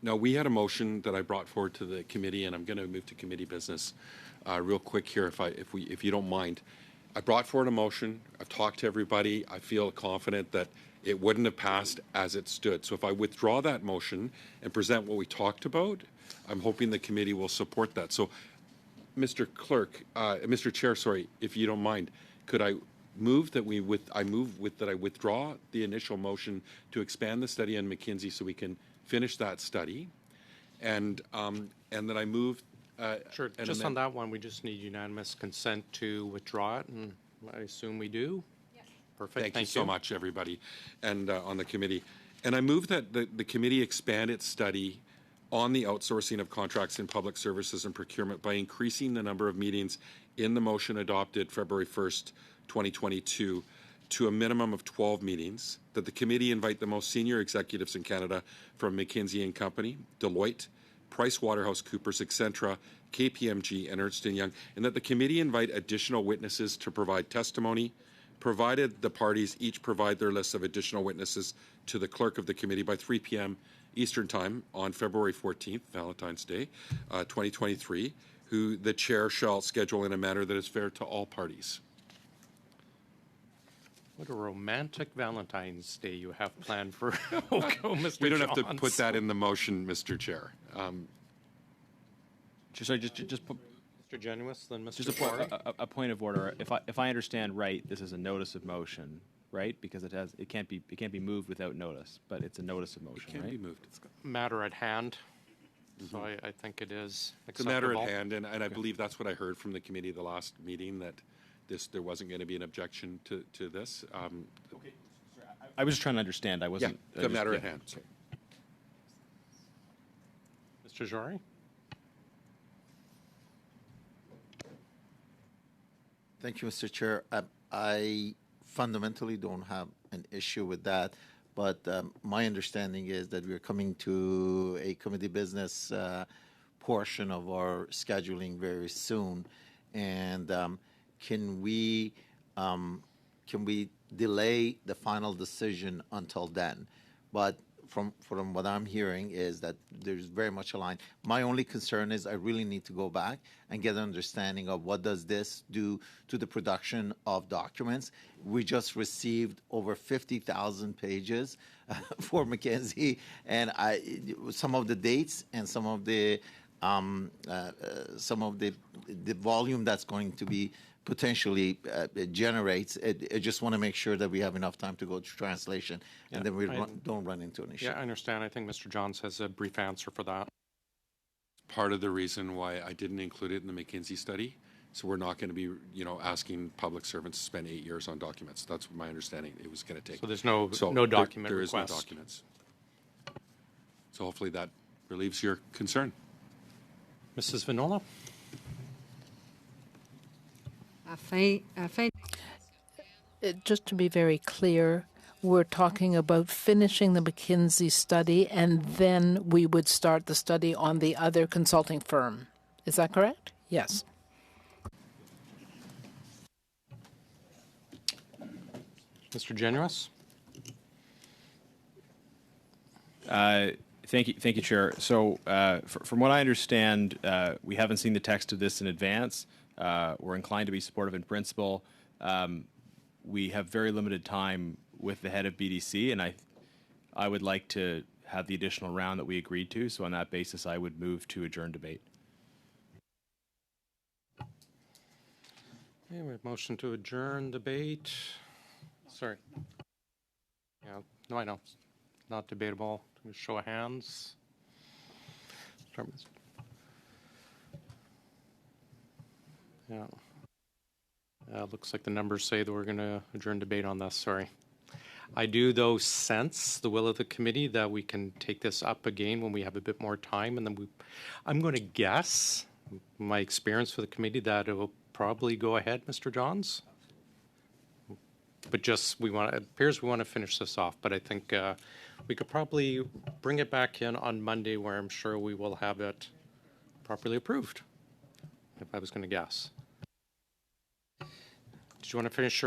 No, we had a motion that I brought forward to the committee, and I'm going to move to committee business real quick here, if you don't mind. I brought forward a motion. I've talked to everybody. I feel confident that it wouldn't have passed as it stood. So if I withdraw that motion and present what we talked about, I'm hoping the committee will support that. So, Mr. Chair, sorry, if you don't mind, could I move that I withdraw the initial motion to expand the study on McKinsey so we can finish that study, and that I move. Sure. Just on that one, we just need unanimous consent to withdraw it, and I assume we do. Yes. Perfect. Thank you so much, everybody, and on the committee. And I move that the committee expand its study on the outsourcing of contracts in public services and procurement by increasing the number of meetings in the motion adopted February 1st, 2022 to a minimum of 12 meetings, that the committee invite the most senior executives in Canada from McKinsey & Company, Deloitte, PricewaterhouseCoopers, Accenture, KPMG, and Ernst & Young, and that the committee invite additional witnesses to provide testimony, provided the parties each provide their list of additional witnesses to the clerk of the committee by 3 p.m. Eastern Time on February 14th, Valentine's Day, 2023, who the chair shall schedule in a manner that is fair to all parties. What a romantic Valentine's Day you have planned for Mr. We don't Johns. have to put that in the motion, Mr. Chair. Just put, Mr. Genuis, then Mr. just a point of order. If I understand right, this is a notice of motion, right? Because it can't be moved without notice, but it's a notice of motion, It can right? be moved. It's a matter at hand, so I think it is acceptable. It's a matter at hand, and I believe that's what I heard from the committee the last meeting, that there wasn't going to be an objection to this. Okay. I was just trying to understand. I wasn't. Yeah, it's a matter at hand. Okay. Mr. Jory? Thank you, Mr. Chair. I fundamentally don't have an issue with that, but my understanding is that we're coming to a committee business portion of our scheduling very soon, and can we delay the final decision until then? But from what I'm hearing is that there's very much aligned. My only concern is I really need to go back and get an understanding of what does this do to the production of documents. We just received over 50,000 pages for McKinsey, and some of the dates and some of the volume that's going to be potentially generates. I just want to make sure that we have enough time to go through translation, and then we don't run into an issue. Yeah, I understand. I think Mr. Johns has a brief answer for that. Part of the reason why I didn't include it in the McKinsey study, so we're not going to be, asking public servants to spend 8 years on documents. That's my understanding. It was going to take. So there's no document there request. There is no documents. So hopefully that relieves your concern. Mrs. Vinola? Just to be very clear, we're talking about finishing the McKinsey study, and then we would start the study on the other consulting firm. Is that correct? Yes. Mr. Genuis? Thank you, Chair. So, from what I understand, we haven't seen the text of this in advance. We're inclined to be supportive in principle. We have very limited time with the head of BDC, and I would like to have the additional round that we agreed to. So on that basis, I would move to adjourn debate. Okay, we have motion to adjourn debate. Sorry. Yeah, no, I know. It's not debatable. Show of hands. Yeah. Looks like the numbers say that we're going to adjourn debate on this. Sorry. I do, though, sense the will of the committee that we can take this up again when we have a bit more time. And then I'm going to guess, my experience with the committee, that it will probably go ahead, Mr. Johns. But just, it appears we want to finish this off. But I think we could probably bring it back in on Monday, where I'm sure we will have it properly approved, if I was going to guess. Did you want to finish your